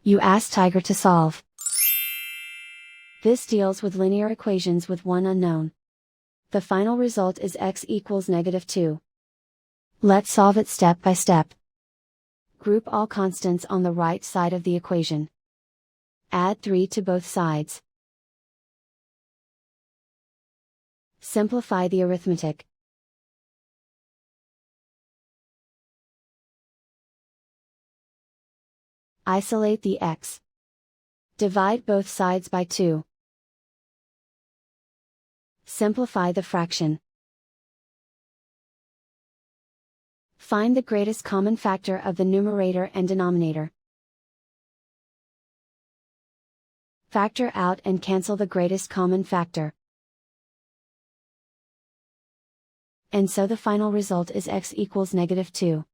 You ask Tiger to solve. This deals with linear equations with one unknown. The final result is x equals -2. Let's solve it step by step. Group all constants on the right side of the equation. Add 3 to both sides. Simplify the arithmetic. Isolate the x. Divide both sides by 2. Simplify the fraction. Find the greatest common factor of the numerator and denominator. Factor out and cancel the greatest common factor. And so the final result is x equals -2.